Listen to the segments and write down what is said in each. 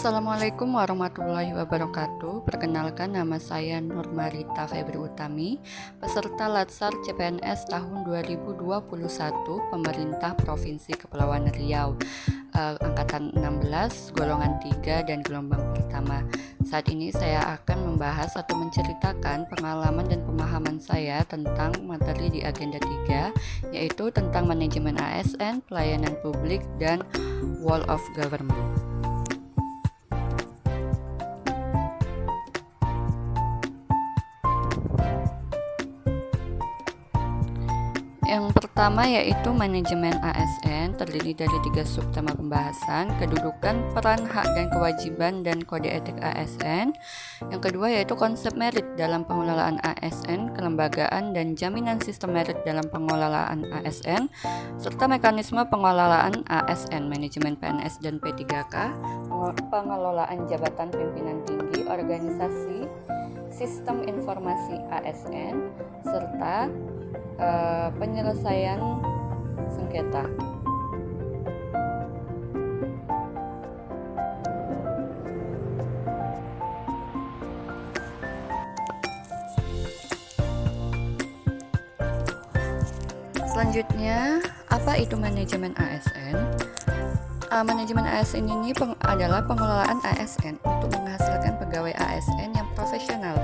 Assalamualaikum warahmatullahi wabarakatuh. Perkenalkan, nama saya Nur Marita Febri Utami, peserta Latsar CPNS tahun 2021 Pemerintah Provinsi Kepulauan Riau, angkatan 16, golongan 3 dan gelombang pertama. Saat ini saya akan membahas atau menceritakan pengalaman dan pemahaman saya tentang materi di agenda 3, yaitu tentang manajemen ASN, pelayanan publik, dan Wall of Government. Yang pertama yaitu manajemen ASN, terdiri dari 3 subtema pembahasan: kedudukan, peran, hak dan kewajiban, dan kode etik ASN. Yang kedua yaitu konsep merit dalam pengelolaan ASN, kelembagaan dan jaminan sistem merit dalam pengelolaan ASN, serta mekanisme pengelolaan ASN, manajemen PNS dan P3K, pengelolaan jabatan pimpinan tinggi organisasi, sistem informasi ASN, serta penyelesaian sengketa. Selanjutnya, apa itu manajemen ASN? Manajemen ASN ini adalah pengelolaan ASN untuk menghasilkan pegawai ASN yang profesional,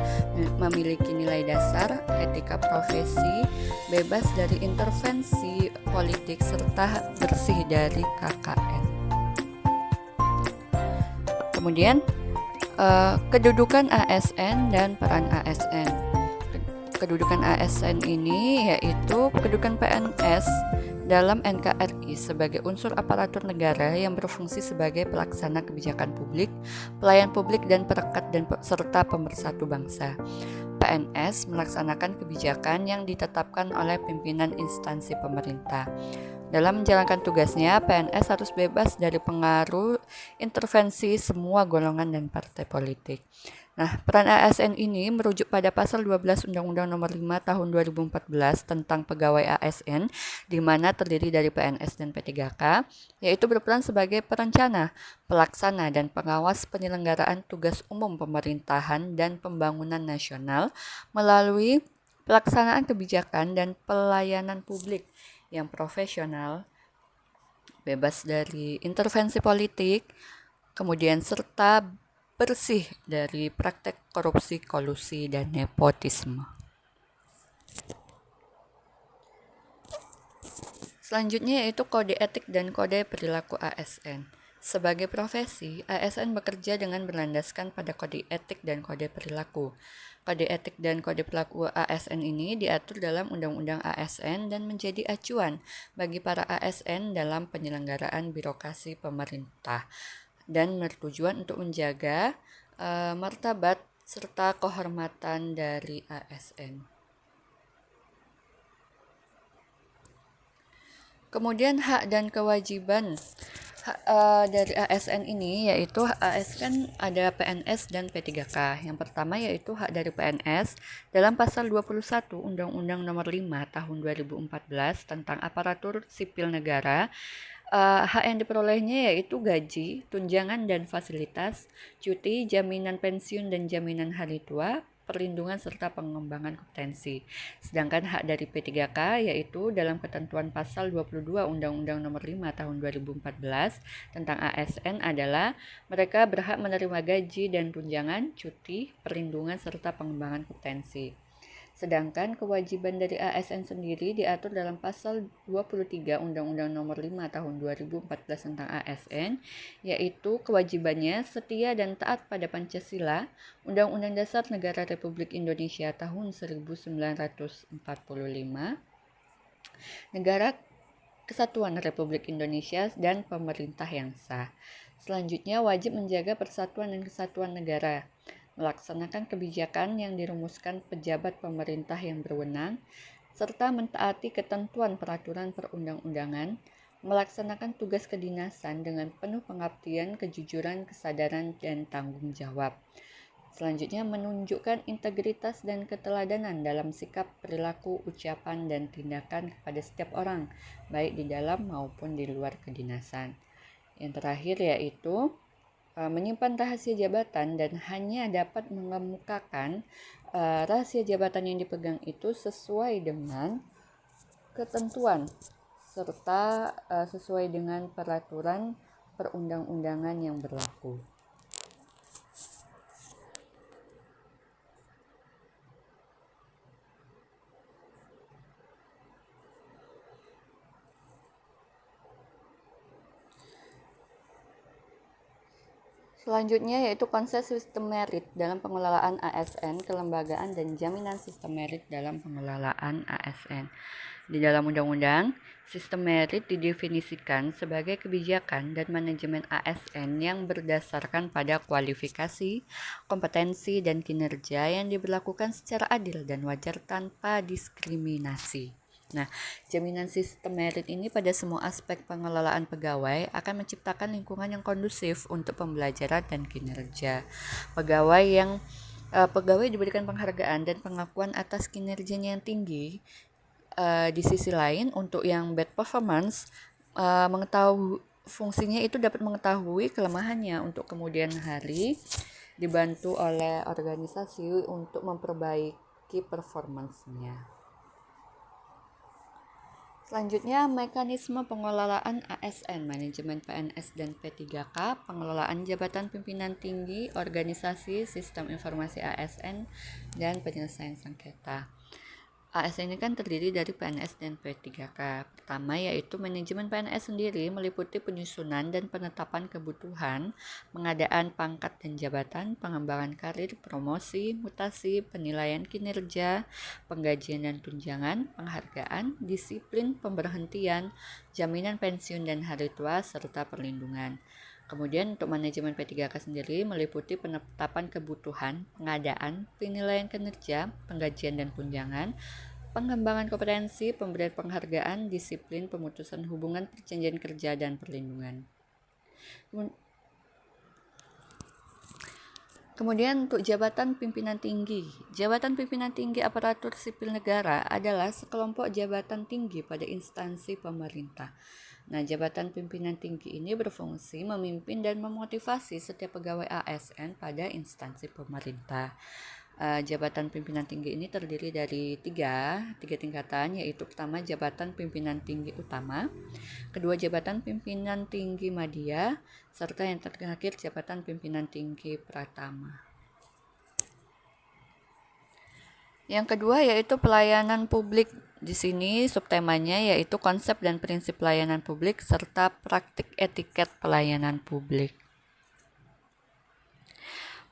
memiliki nilai dasar, etika profesi, bebas dari intervensi politik, serta bersih dari KKN. Kemudian, kedudukan ASN dan peran ASN. Kedudukan ASN ini yaitu kedudukan PNS dalam NKRI sebagai unsur aparatur negara yang berfungsi sebagai pelaksana kebijakan publik, pelayan publik dan perekat serta pemersatu bangsa. PNS melaksanakan kebijakan yang ditetapkan oleh pimpinan instansi pemerintah. Dalam menjalankan tugasnya, PNS harus bebas dari pengaruh intervensi semua golongan dan partai politik. Nah, peran ASN ini merujuk pada pasal 12 Undang-Undang Nomor 5 Tahun 2014 tentang Pegawai ASN, di mana terdiri dari PNS dan P3K, yaitu berperan sebagai perencana, pelaksana, dan pengawas penyelenggaraan tugas umum pemerintahan dan pembangunan nasional melalui pelaksanaan kebijakan dan pelayanan publik yang profesional, bebas dari intervensi politik, kemudian serta bersih dari praktek korupsi, kolusi, dan nepotisme. Selanjutnya yaitu kode etik dan kode perilaku ASN. Sebagai profesi, ASN bekerja dengan berlandaskan pada kode etik dan kode perilaku. Kode etik dan kode perilaku ASN ini diatur dalam Undang-Undang ASN dan menjadi acuan bagi para ASN dalam penyelenggaraan birokrasi pemerintah dan bertujuan untuk menjaga martabat serta kehormatan dari ASN. Kemudian hak dan kewajiban dari ASN ini yaitu ASN ada PNS dan P3K. Yang pertama yaitu hak dari PNS dalam pasal 21 Undang-Undang Nomor 5 Tahun 2014 tentang Aparatur Sipil Negara. Hak yang diperolehnya yaitu gaji, tunjangan dan fasilitas, cuti, jaminan pensiun dan jaminan hari tua, perlindungan serta pengembangan kompetensi. Sedangkan hak dari P3K yaitu dalam ketentuan pasal 22 Undang-Undang Nomor 5 Tahun 2014 tentang ASN adalah mereka berhak menerima gaji dan tunjangan, cuti, perlindungan serta pengembangan kompetensi. Sedangkan kewajiban dari ASN sendiri diatur dalam pasal 23 Undang-Undang Nomor 5 Tahun 2014 tentang ASN, yaitu kewajibannya setia dan taat pada Pancasila, Undang-Undang Dasar Negara Republik Indonesia tahun 1945, Negara Kesatuan Republik Indonesia dan pemerintah yang sah. Selanjutnya wajib menjaga persatuan dan kesatuan negara, melaksanakan kebijakan yang dirumuskan pejabat pemerintah yang berwenang, serta mentaati ketentuan peraturan perundang-undangan, melaksanakan tugas kedinasan dengan penuh pengabdian, kejujuran, kesadaran, dan tanggung jawab. Selanjutnya menunjukkan integritas dan keteladanan dalam sikap, perilaku, ucapan, dan tindakan kepada setiap orang, baik di dalam maupun di luar kedinasan. Yang terakhir yaitu menyimpan rahasia jabatan dan hanya dapat mengemukakan rahasia jabatan yang dipegang itu sesuai dengan ketentuan serta sesuai dengan peraturan perundang-undangan yang berlaku. Selanjutnya yaitu konsep sistem merit dalam pengelolaan ASN, kelembagaan dan jaminan sistem merit dalam pengelolaan ASN. Di dalam undang-undang, sistem merit didefinisikan sebagai kebijakan dan manajemen ASN yang berdasarkan pada kualifikasi, kompetensi, dan kinerja yang diberlakukan secara adil dan wajar tanpa diskriminasi. Nah, jaminan sistem merit ini pada semua aspek pengelolaan pegawai akan menciptakan lingkungan yang kondusif untuk pembelajaran dan kinerja. Pegawai diberikan penghargaan dan pengakuan atas kinerjanya yang tinggi. Di sisi lain, untuk yang bad performance, mengetahui fungsinya itu dapat mengetahui kelemahannya untuk kemudian hari dibantu oleh organisasi untuk memperbaiki performance-nya. Selanjutnya, mekanisme pengelolaan ASN, manajemen PNS dan P3K, pengelolaan jabatan pimpinan tinggi, organisasi, sistem informasi ASN, dan penyelesaian sengketa. ASN ini kan terdiri dari PNS dan P3K. Pertama yaitu manajemen PNS sendiri meliputi penyusunan dan penetapan kebutuhan, pengadaan pangkat dan jabatan, pengembangan karir, promosi, mutasi, penilaian kinerja, penggajian dan tunjangan, penghargaan, disiplin, pemberhentian, jaminan pensiun dan hari tua, serta perlindungan. Kemudian untuk manajemen P3K sendiri meliputi penetapan kebutuhan, pengadaan, penilaian kinerja, penggajian dan tunjangan, pengembangan kompetensi, pemberian penghargaan, disiplin, pemutusan hubungan perjanjian kerja, dan perlindungan. Kemudian untuk jabatan pimpinan tinggi. Jabatan pimpinan tinggi aparatur sipil negara adalah sekelompok jabatan tinggi pada instansi pemerintah. Nah, jabatan pimpinan tinggi ini berfungsi memimpin dan memotivasi setiap pegawai ASN pada instansi pemerintah. Jabatan pimpinan tinggi ini terdiri dari tiga tingkatan, yaitu pertama jabatan pimpinan tinggi utama, kedua jabatan pimpinan tinggi madya, serta yang terakhir jabatan pimpinan tinggi pratama. Yang kedua yaitu pelayanan publik. Di sini subtemanya yaitu konsep dan prinsip pelayanan publik serta praktik etiket pelayanan publik.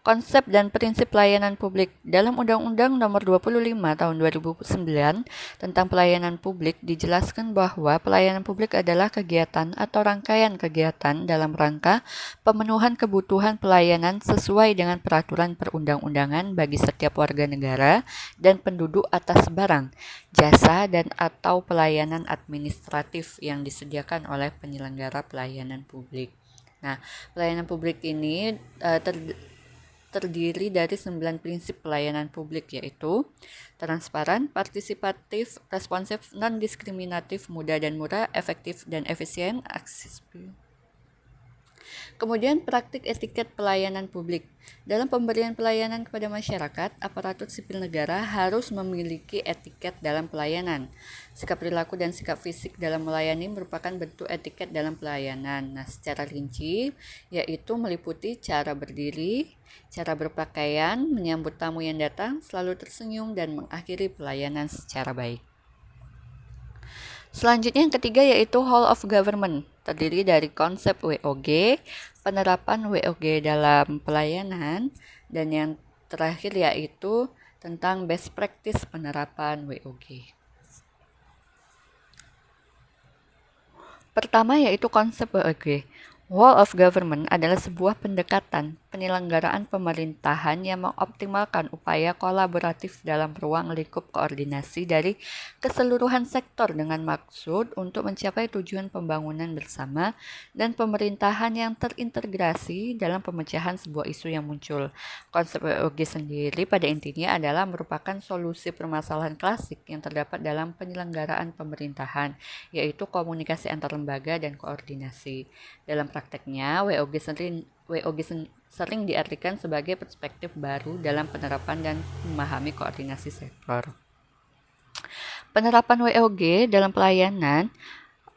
Konsep dan prinsip pelayanan publik dalam Undang-Undang Nomor 25 Tahun 2009 tentang pelayanan publik dijelaskan bahwa pelayanan publik adalah kegiatan atau rangkaian kegiatan dalam rangka pemenuhan kebutuhan pelayanan sesuai dengan peraturan perundang-undangan bagi setiap warga negara dan penduduk atas barang, jasa dan atau pelayanan administratif yang disediakan oleh penyelenggara pelayanan publik. Nah, pelayanan publik ini terdiri dari 9 prinsip pelayanan publik, yaitu transparan, partisipatif, responsif, non-diskriminatif, mudah dan murah, efektif dan efisien, aksesibel. Kemudian praktik etiket pelayanan publik. Dalam pemberian pelayanan kepada masyarakat, aparatur sipil negara harus memiliki etiket dalam pelayanan. Sikap perilaku dan sikap fisik dalam melayani merupakan bentuk etiket dalam pelayanan. Nah, secara rinci yaitu meliputi cara berdiri, cara berpakaian, menyambut tamu yang datang, selalu tersenyum dan mengakhiri pelayanan secara baik. Selanjutnya yang ketiga yaitu Whole of Government, terdiri dari konsep WOG, penerapan WOG dalam pelayanan, dan yang terakhir yaitu tentang best practice penerapan WOG. Pertama yaitu konsep WOG. Whole of Government adalah sebuah pendekatan penyelenggaraan pemerintahan yang mengoptimalkan upaya kolaboratif dalam ruang lingkup koordinasi dari keseluruhan sektor dengan maksud untuk mencapai tujuan pembangunan bersama dan pemerintahan yang terintegrasi dalam pemecahan sebuah isu yang muncul. Konsep WOG sendiri pada intinya adalah merupakan solusi permasalahan klasik yang terdapat dalam penyelenggaraan pemerintahan, yaitu komunikasi antar lembaga dan koordinasi. Dalam prakteknya, WOG sering diartikan sebagai perspektif baru dalam penerapan dan memahami koordinasi sektor. Penerapan WOG dalam pelayanan,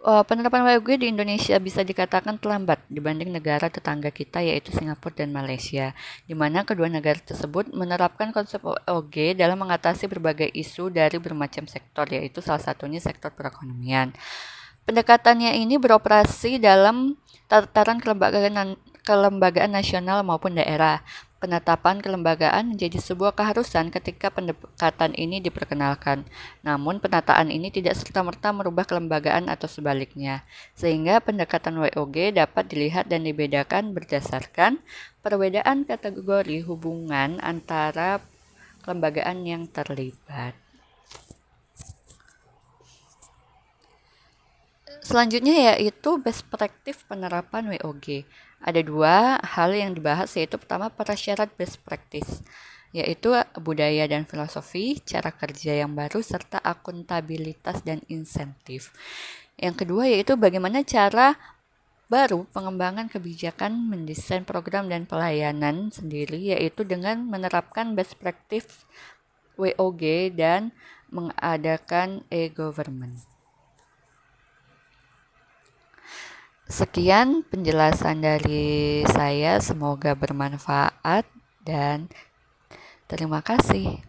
penerapan WOG di Indonesia bisa dikatakan terlambat dibanding negara tetangga kita yaitu Singapura dan Malaysia, di mana kedua negara tersebut menerapkan konsep WOG dalam mengatasi berbagai isu dari bermacam sektor, yaitu salah satunya sektor perekonomian. Pendekatannya ini beroperasi dalam tataran kelembagaan nasional maupun daerah. Penetapan kelembagaan menjadi sebuah keharusan ketika pendekatan ini diperkenalkan. Namun penataan ini tidak serta-merta merubah kelembagaan atau sebaliknya, sehingga pendekatan WOG dapat dilihat dan dibedakan berdasarkan perbedaan kategori hubungan antara kelembagaan yang terlibat. Selanjutnya yaitu best practice penerapan WOG. Ada dua hal yang dibahas, yaitu pertama prasyarat best practice, yaitu budaya dan filosofi, cara kerja yang baru, serta akuntabilitas dan insentif. Yang kedua yaitu bagaimana cara baru pengembangan kebijakan mendesain program dan pelayanan sendiri, yaitu dengan menerapkan best practice WOG dan mengadakan e-government. Sekian penjelasan dari saya, semoga bermanfaat dan terima kasih.